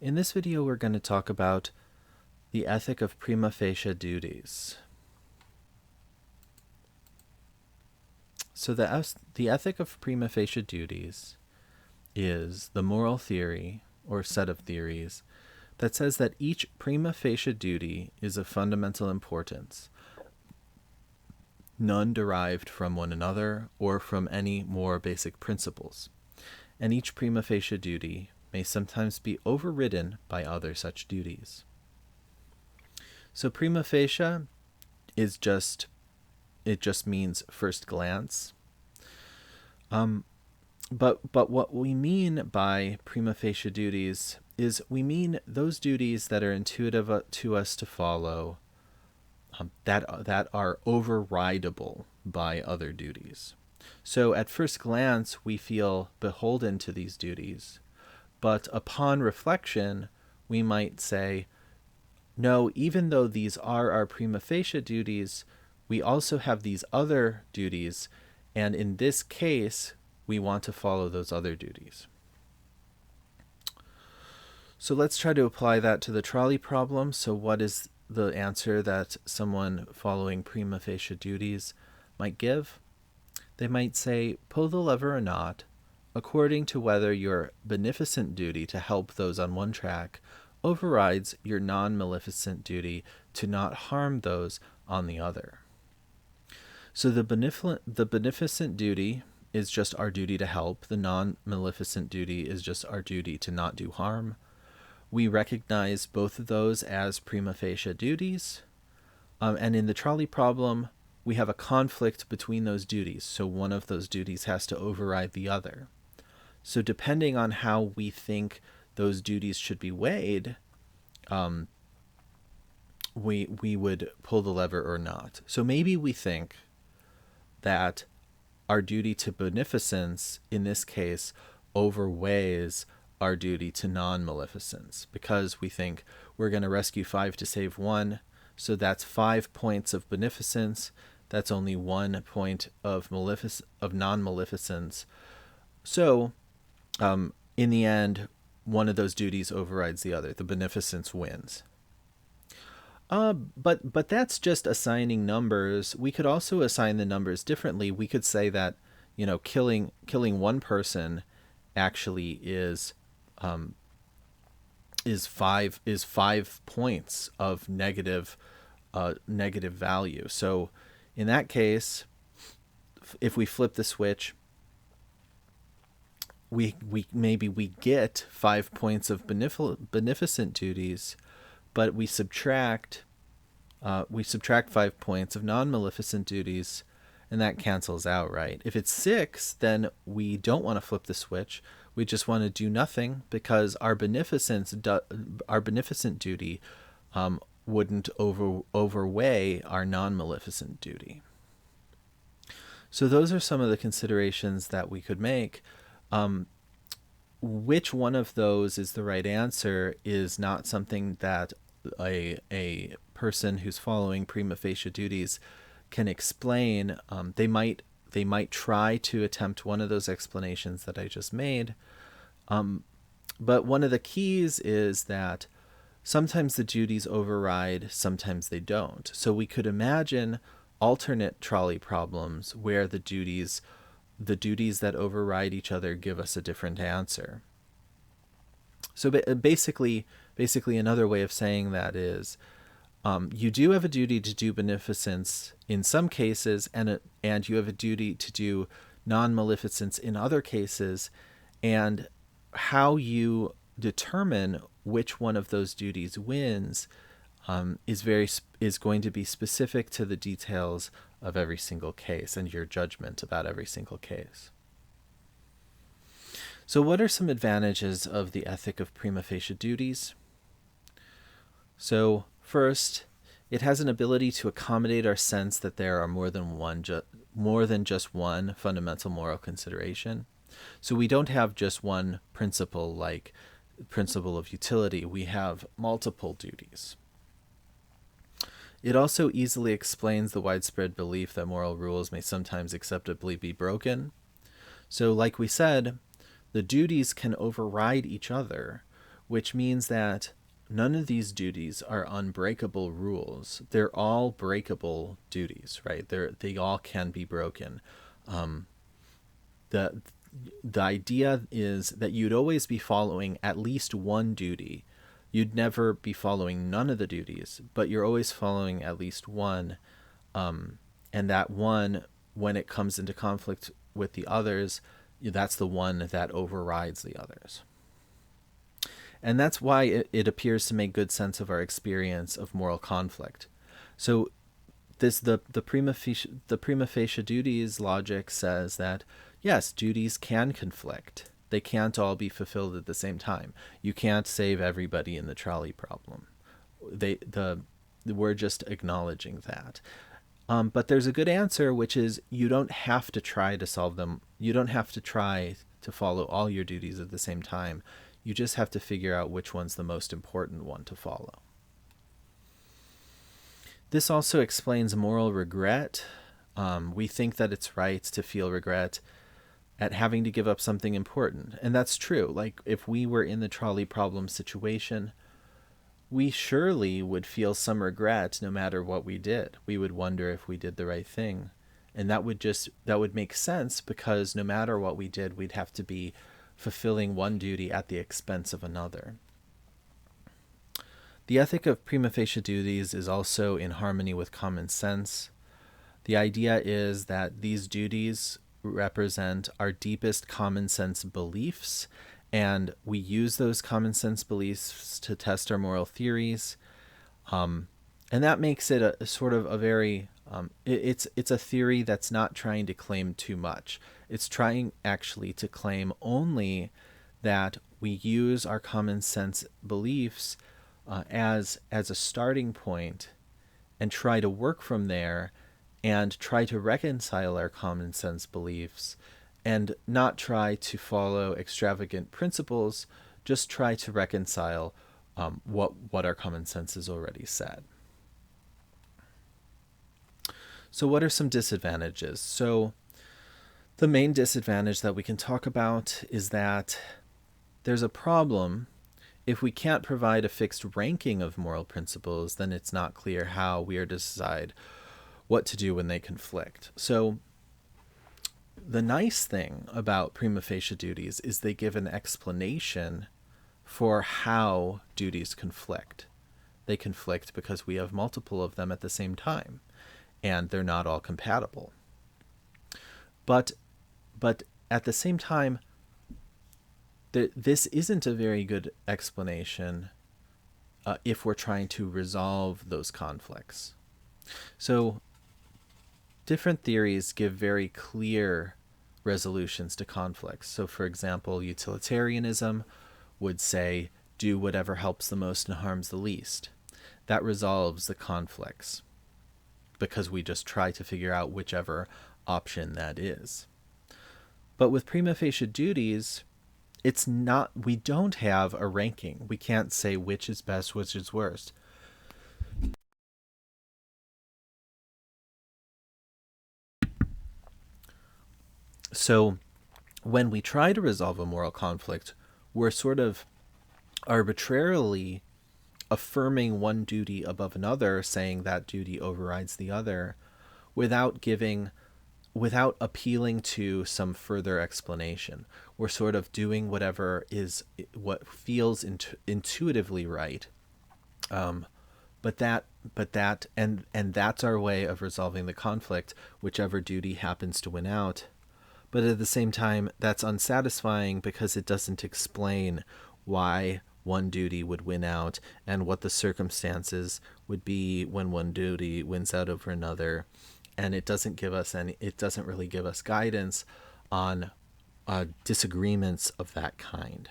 In this video, we're going to talk about the ethic of prima facie duties. So the ethic of prima facie duties is the moral theory or set of theories that says that each prima facie duty is of fundamental importance, none derived from one another or from any more basic principles, and each prima facie duty may sometimes be overridden by other such duties. So prima facie is just means first glance. But what we mean by prima facie duties is we mean those duties that are intuitive to us to follow, that are overridable by other duties. So at first glance, we feel beholden to these duties, but upon reflection, we might say, no, even though these are our prima facie duties, we also have these other duties, and in this case, we want to follow those other duties. So let's try to apply that to the trolley problem. So what is the answer that someone following prima facie duties might give? They might say, pull the lever or not, according to whether your beneficent duty to help those on one track overrides your non-maleficent duty to not harm those on the other. So the beneficent duty is just our duty to help. The non-maleficent duty is just our duty to not do harm. We recognize both of those as prima facie duties. And in the trolley problem, we have a conflict between those duties. So one of those duties has to override the other. So depending on how we think those duties should be weighed, we would pull the lever or not. So maybe we think that our duty to beneficence, in this case, overweighs our duty to non-maleficence, because we think we're going to rescue 5 to save 1, so that's 5 points of beneficence, that's only 1 point of non-maleficence. So in the end, one of those duties overrides the other. The beneficence wins. But that's just assigning numbers. We could also assign the numbers differently. We could say that, killing one person actually is 5 points of negative value. So in that case, if we flip the switch, we get 5 points of beneficent duties, but we subtract 5 points of non-maleficent duties, and that cancels out, right? If it's 6, then we don't want to flip the switch. We just want to do nothing, because our beneficent duty wouldn't overweigh our non-maleficent duty. So those are some of the considerations that we could make. Which one of those is the right answer is not something that a person who's following prima facie duties can explain. They might try to attempt one of those explanations that I just made. But one of the keys is that sometimes the duties override, sometimes they don't. So we could imagine alternate trolley problems where the duties that override each other give us a different answer. So basically another way of saying that is, you do have a duty to do beneficence in some cases, and you have a duty to do non-maleficence in other cases, and how you determine which one of those duties wins is going to be specific to the details of every single case and your judgment about every single case. So what are some advantages of the ethic of prima facie duties? So first, it has an ability to accommodate our sense that there are more than just one fundamental moral consideration. So we don't have just one principle, like principle of utility. We have multiple duties. It also easily explains the widespread belief that moral rules may sometimes acceptably be broken. So like we said, the duties can override each other, which means that none of these duties are unbreakable rules. They're all breakable duties, right? They all can be broken. The the idea is that you'd always be following at least one duty. You'd never be following none of the duties, but you're always following at least one. And that one, when it comes into conflict with the others, that's the one that overrides the others. And that's why it appears to make good sense of our experience of moral conflict. So the prima facie duties logic says that yes, duties can conflict. They can't all be fulfilled at the same time. You can't save everybody in the trolley problem. We're just acknowledging that. But there's a good answer, which is you don't have to try to solve them. You don't have to try to follow all your duties at the same time. You just have to figure out which one's the most important one to follow. This also explains moral regret. We think that it's right to feel regret at having to give up something important. And that's true. Like if we were in the trolley problem situation, we surely would feel some regret no matter what we did. We would wonder if we did the right thing. And that would make sense, because no matter what we did, we'd have to be fulfilling one duty at the expense of another. The ethic of prima facie duties is also in harmony with common sense. The idea is that these duties represent our deepest common sense beliefs, and we use those common sense beliefs to test our moral theories. And that makes it a sort of a very, it's a theory that's not trying to claim too much. It's trying actually to claim only that we use our common sense beliefs as a starting point and try to work from there and try to reconcile our common sense beliefs and not try to follow extravagant principles, just try to reconcile what our common sense has already said. So what are some disadvantages? So the main disadvantage that we can talk about is that there's a problem. If we can't provide a fixed ranking of moral principles, then it's not clear how we are to decide what to do when they conflict. So the nice thing about prima facie duties is they give an explanation for how duties conflict. They conflict because we have multiple of them at the same time, and they're not all compatible. But at the same time, this isn't a very good explanation if we're trying to resolve those conflicts. So different theories give very clear resolutions to conflicts. So for example, utilitarianism would say, do whatever helps the most and harms the least. That resolves the conflicts because we just try to figure out whichever option that is. But with prima facie duties, it's not, we don't have a ranking. We can't say which is best, which is worst. So when we try to resolve a moral conflict, we're sort of arbitrarily affirming one duty above another, saying that duty overrides the other, without appealing to some further explanation. We're sort of doing what feels intuitively right. But that's our way of resolving the conflict, whichever duty happens to win out. But at the same time, that's unsatisfying because it doesn't explain why one duty would win out and what the circumstances would be when one duty wins out over another. And it doesn't really give us guidance on disagreements of that kind.